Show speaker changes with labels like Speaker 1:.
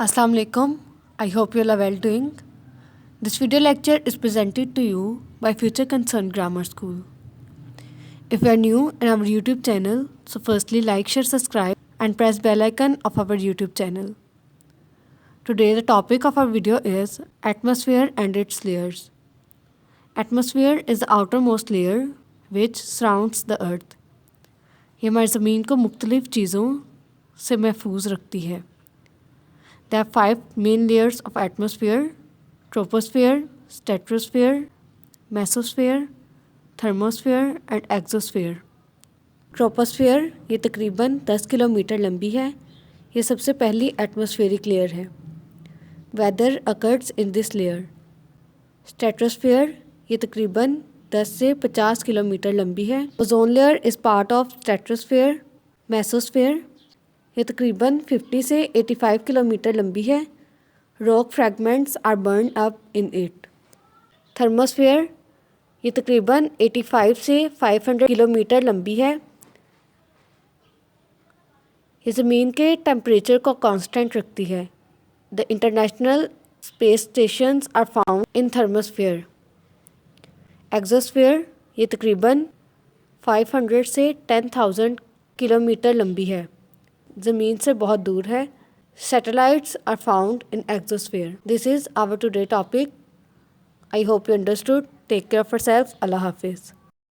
Speaker 1: Assalamu alaikum. I hope you all are well doing. This video lecture is presented to you by Future Concern Grammar School. If you are new in our YouTube channel, so firstly like, share, subscribe and press bell icon of our YouTube channel. Today the topic of our video is atmosphere and its layers. Atmosphere is the outermost layer which surrounds the earth. ये हमारी ज़मीन को मुख्तलिफ चीज़ों से महफूज रखती है. There are 5 main layers of atmosphere: troposphere, stratosphere, mesosphere, thermosphere and exosphere. Troposphere ये तकरीबन 10 किलोमीटर लंबी है. ये सबसे पहली एटमॉस्फेरिक लेयर है. Weather occurs in this layer. Stratosphere ये तकरीबन 10 से 50 किलोमीटर लंबी है. Ozone layer is part of stratosphere. Mesosphere ये तकरीबन 50 से 85 किलोमीटर लंबी है. Rock fragments are burn up in it. Thermosphere ये तकरीबन 85 से 500 किलोमीटर लंबी है. ये ज़मीन के टेम्परेचर को कांस्टेंट रखती है. The international space stations are found in thermosphere. Exosphere ये तकरीबन 500 से 10,000 किलोमीटर लंबी है. ज़मीन से बहुत दूर है. Satellites are found in exosphere. This is our today topic. I hope you understood. Take care of yourself. Allah Hafiz.